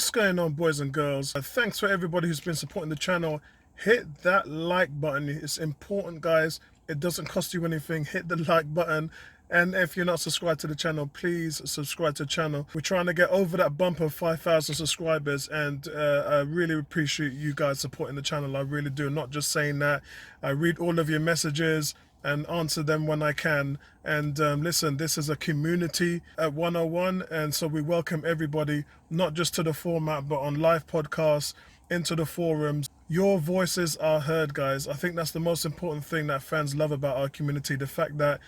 What's going on, boys and girls? Thanks for everybody who's been supporting the channel. Hit that like button. It's important, guys. It doesn't cost you anything. Hit the like button. And if you're not subscribed to the channel, please subscribe to the channel. We're trying to get over that bump of 5,000 subscribers, and I really appreciate you guys supporting the channel. I really do. Not just saying that. I read all of your messages and answer them when I can. And listen, this is a community at 101, and so we welcome everybody, not just to the format, but on live podcasts, into the forums. Your voices are heard, guys. I think that's the most important thing that fans love about our community, the fact that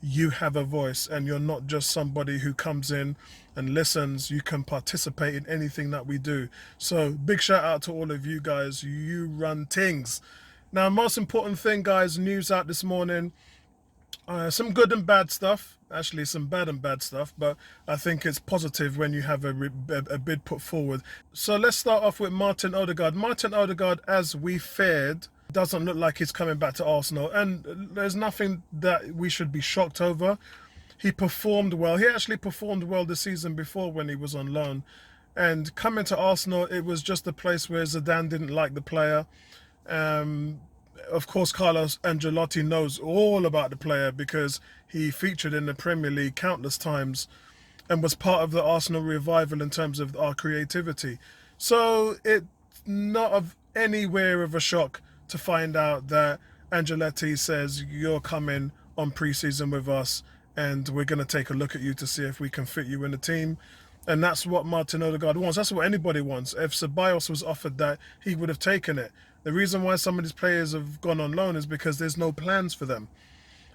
you have a voice and you're not just somebody who comes in and listens. You can participate in anything that we do. So big shout out to all of you guys. You run things. Now, most important thing, guys, news out this morning. Some good and bad stuff. Actually, some bad and bad stuff, but I think it's positive when you have a bid put forward. So let's start off with Martin Odegarrd. Martin Odegarrd, as we feared, doesn't look like he's coming back to Arsenal, and there's nothing that we should be shocked over. He performed well. He actually performed well the season before when he was on loan, and coming to Arsenal, it was just a place where Zidane didn't like the player. Of course, Carlos Ancelotti knows all about the player because he featured in the Premier League countless times and was part of the Arsenal revival in terms of our creativity. So it's not of anywhere of a shock to find out that Ancelotti says you're coming on pre-season with us and we're going to take a look at you to see if we can fit you in the team. And that's what Martin Odegaard wants. That's what anybody wants. If Ceballos was offered that, he would have taken it. The reason why some of these players have gone on loan is because there's no plans for them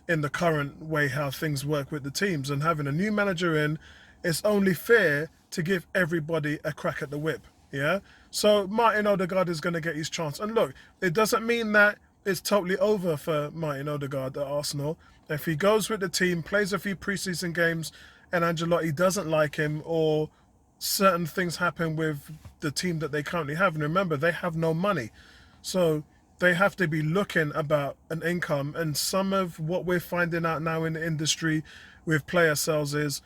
in the current way how things work with the teams. And having a new manager in, it's only fair to give everybody a crack at the whip. Yeah? So Martin Odegaard is going to get his chance. And look, it doesn't mean that it's totally over for Martin Odegaard at Arsenal. If he goes with the team, plays a few preseason games, and Ancelotti doesn't like him, or certain things happen with the team that they currently have, and remember, they have no money. So they have to be looking about an income. And some of what we're finding out now in the industry with player sales is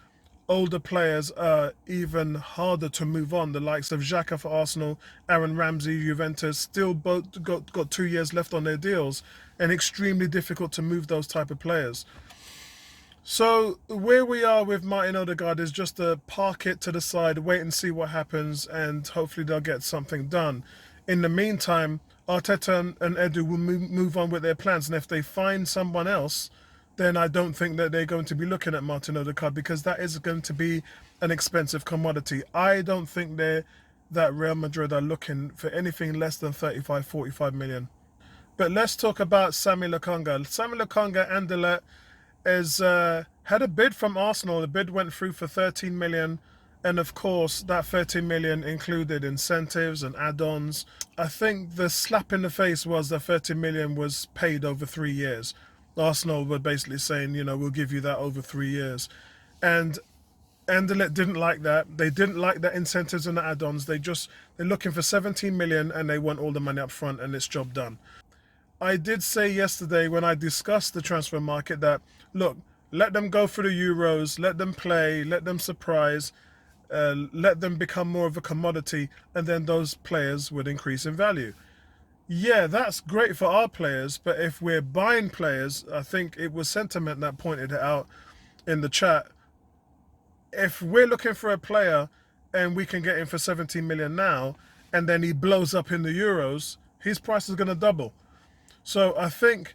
older players are even harder to move on. The likes of Xhaka for Arsenal, Aaron Ramsey, Juventus, still both got 2 years left on their deals, and extremely difficult to move those type of players. So where we are with Martin Odegaard is just to park it to the side, wait and see what happens, and hopefully they'll get something done. In the meantime, Arteta and Edu will move on with their plans, and if they find someone else, then I don't think that they're going to be looking at Martin Odegaard, because that is going to be an expensive commodity. I don't think that Real Madrid are looking for anything less than 35, 45 million. But let's talk about Sambi Lokonga. Sambi Lokonga, Anderlecht, has had a bid from Arsenal. The bid went through for 13 million. And of course, that 13 million included incentives and add-ons. I think the slap in the face was that 30 million was paid over 3 years. Arsenal were basically saying, you know, we'll give you that over 3 years. And Anderlecht didn't like that. They didn't like the incentives and the add-ons. They're looking for 17 million and they want all the money up front, and it's job done. I did say yesterday when I discussed the transfer market that, look, let them go through the Euros, let them play, let them surprise, let them become more of a commodity, and then those players would increase in value. Yeah, that's great for our players, but if we're buying players, I think it was Sentiment that pointed it out in the chat. If we're looking for a player and we can get him for 17 million now, and then he blows up in the Euros, his price is going to double. So I think,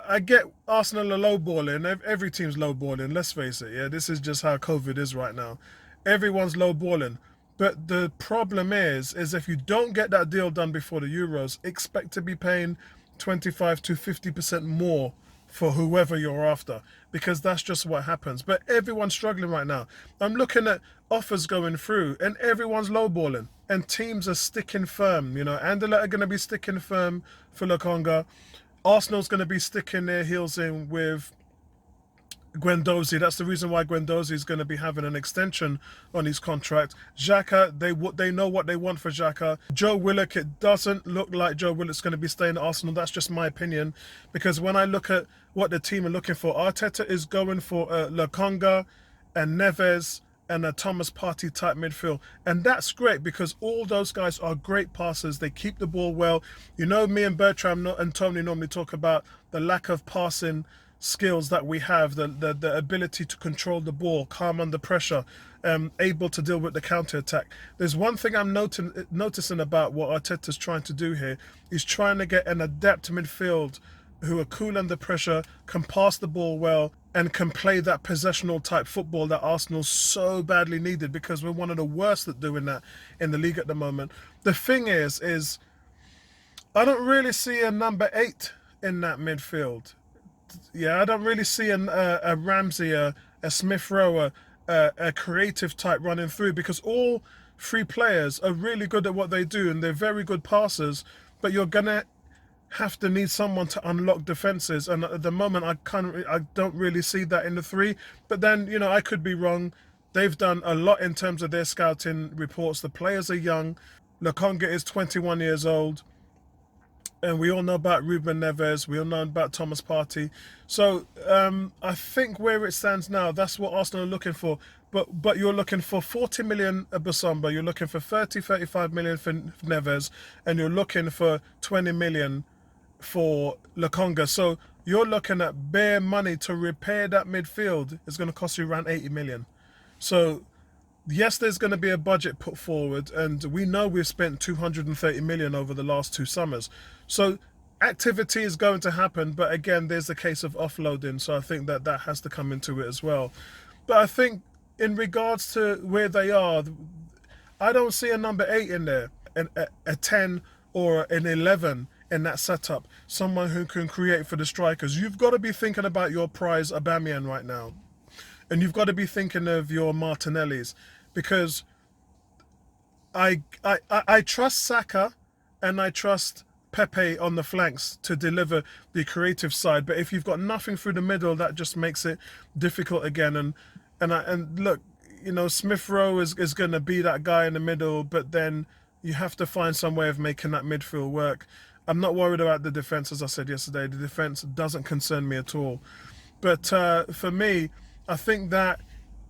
I get Arsenal are lowballing. Every team's lowballing, let's face it. Yeah, this is just how COVID is right now. Everyone's lowballing. But the problem is if you don't get that deal done before the Euros, expect to be paying 25 to 50% more for whoever you're after, because that's just what happens. But everyone's struggling right now. I'm looking at offers going through, and everyone's lowballing, and teams are sticking firm. You know, Anderlecht are going to be sticking firm for Lokonga. Arsenal's going to be sticking their heels in with Guendouzi. That's the reason why Guendouzi is going to be having an extension on his contract. Xhaka, they know what they want for Xhaka. Joe Willock, it doesn't look like Joe Willock's going to be staying at Arsenal. That's just my opinion, because when I look at what the team are looking for, Arteta is going for Lokonga and Neves and a Thomas Partey type midfield. And that's great because all those guys are great passers. They keep the ball well. You know, me and Bertram and Tony normally talk about the lack of passing skills that we have, the ability to control the ball, calm under pressure, able to deal with the counter-attack. There's one thing I'm noticing about what Arteta's trying to do here. He's trying to get an adept midfield who are cool under pressure, can pass the ball well, and can play that possessional type football that Arsenal so badly needed, because we're one of the worst at doing that in the league at the moment. The thing is I don't really see a number 8 in that midfield. Yeah, I don't really see a Ramsey, a Smith Rowe, a creative type running through, because all 3 players are really good at what they do and they're very good passers, but you're gonna have to need someone to unlock defenses, and at the moment I don't really see that in the 3. But then, you know, I could be wrong. They've done a lot in terms of their scouting reports. The players are young. Lokonga is 21 years old. And we all know about Ruben Neves. We all know about Thomas Partey. So I think where it stands now, that's what Arsenal are looking for. But you're looking for 40 million at Basamba. You're looking for 35 million for Neves. And you're looking for 20 million for Lokonga. So you're looking at bare money to repair that midfield. It's going to cost you around 80 million. So yes, there's going to be a budget put forward, and we know we've spent 230 million over the last 2 summers. So activity is going to happen, but again, there's a case of offloading. So I think that has to come into it as well. But I think in regards to where they are, I don't see a number 8 in there, a 10 or an 11 in that setup. Someone who can create for the strikers. You've got to be thinking about your prize Aubameyang right now. And you've got to be thinking of your Martinellis, because I trust Saka and I trust Pepe on the flanks to deliver the creative side. But if you've got nothing through the middle, that just makes it difficult again. And look, you know, Smith Rowe is going to be that guy in the middle, but then you have to find some way of making that midfield work. I'm not worried about the defense, as I said yesterday. The defense doesn't concern me at all. But for me, I think that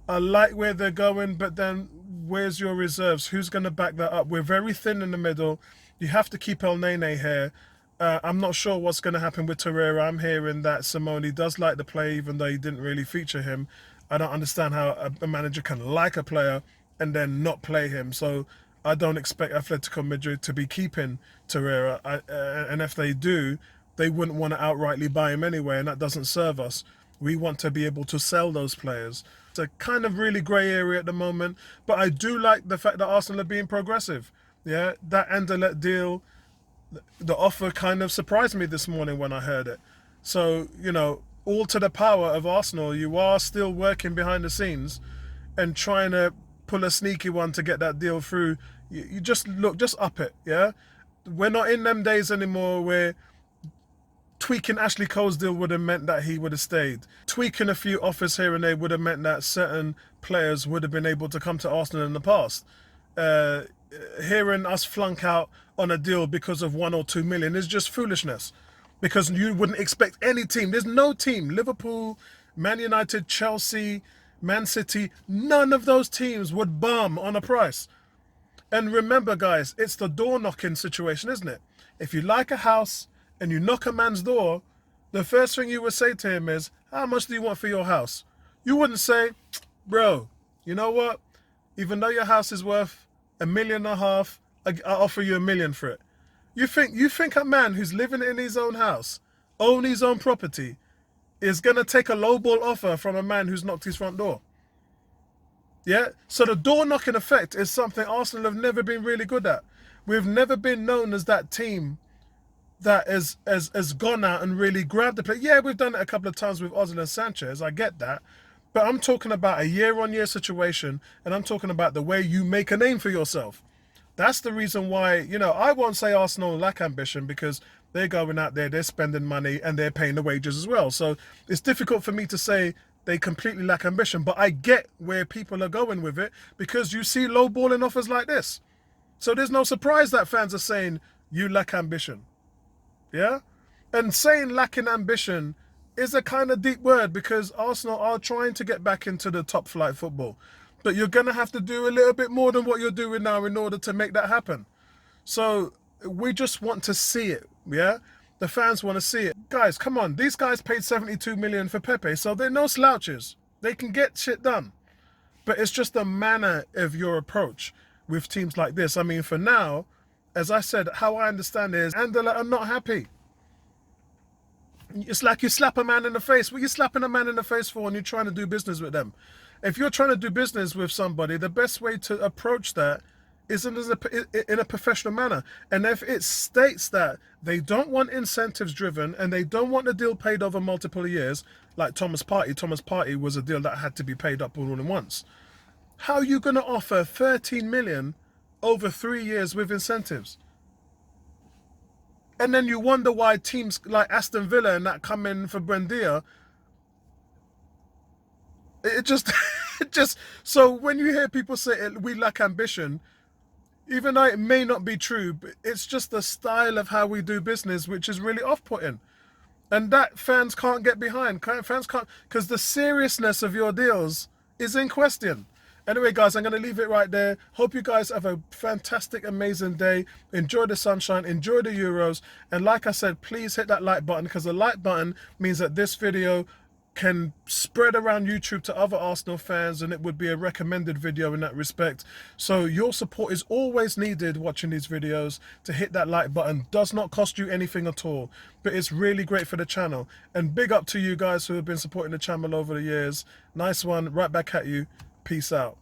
I like where they're going, but then where's your reserves? Who's going to back that up? We're very thin in the middle. You have to keep El Nene here. I'm not sure what's going to happen with Torreira. I'm hearing that Simone does like the play, even though he didn't really feature him. I don't understand how a manager can like a player and then not play him. So I don't expect Atletico Madrid to be keeping Torreira. And if they do, they wouldn't want to outrightly buy him anyway, and that doesn't serve us. We want to be able to sell those players. It's a kind of really grey area at the moment, but I do like the fact that Arsenal are being progressive. Yeah, that Anderlecht deal, the offer kind of surprised me this morning when I heard it. So, you know, all to the power of Arsenal, you are still working behind the scenes and trying to pull a sneaky one to get that deal through. You just look, just up it, yeah? We're not in them days anymore where tweaking Ashley Cole's deal would have meant that he would have stayed. Tweaking a few offers here and there would have meant that certain players would have been able to come to Arsenal in the past. Hearing us flunk out on a deal because of 1 or 2 million is just foolishness. Because you wouldn't expect any team. There's no team. Liverpool, Man United, Chelsea, Man City, none of those teams would bum on a price. And remember, guys, it's the door knocking situation, isn't it? If you like a house and you knock a man's door, the first thing you would say to him is, how much do you want for your house? You wouldn't say, bro, you know what? Even though your house is worth $1.5 million, I offer you $1 million for it. You think a man who's living in his own house, own his own property, is going to take a lowball offer from a man who's knocked his front door? Yeah? So the door knocking effect is something Arsenal have never been really good at. We've never been known as that team that has gone out and really grabbed the play. Yeah, we've done it a couple of times with Ozil and Sanchez. I get that. But I'm talking about a year-on-year situation, and I'm talking about the way you make a name for yourself. That's the reason why, you know, I won't say Arsenal lack ambition, because they're going out there, they're spending money, and they're paying the wages as well. So it's difficult for me to say they completely lack ambition, but I get where people are going with it, because you see low-balling offers like this. So there's no surprise that fans are saying you lack ambition. Yeah? And saying lacking ambition is a kind of deep word, because Arsenal are trying to get back into the top flight football. But you're going to have to do a little bit more than what you're doing now in order to make that happen. So we just want to see it, yeah? The fans want to see it. Guys, come on. These guys paid 72 million for Pepe, so they're no slouches. They can get shit done. But it's just the manner of your approach with teams like this. I mean, for now, as I said, how I understand it is Anderlecht are not happy. It's like you slap a man in the face. What are you slapping a man in the face for when you're trying to do business with them? If you're trying to do business with somebody, the best way to approach that is in a professional manner. And if it states that they don't want incentives driven and they don't want the deal paid over multiple years, like Thomas Partey was a deal that had to be paid up all at once. How are you going to offer 13 million over 3 years with incentives? And then you wonder why teams like Aston Villa and that come in for Buendia. It just, so when you hear people say we lack ambition, even though it may not be true, but it's just the style of how we do business, which is really off-putting. And that fans can't get behind. Fans can't, because the seriousness of your deals is in question. Anyway, guys, I'm going to leave it right there. Hope you guys have a fantastic, amazing day. Enjoy the sunshine. Enjoy the Euros. And like I said, please hit that like button, because the like button means that this video can spread around YouTube to other Arsenal fans, and it would be a recommended video in that respect. So your support is always needed watching these videos. To hit that like button does not cost you anything at all, but it's really great for the channel. And big up to you guys who have been supporting the channel over the years. Nice one. Right back at you. Peace out.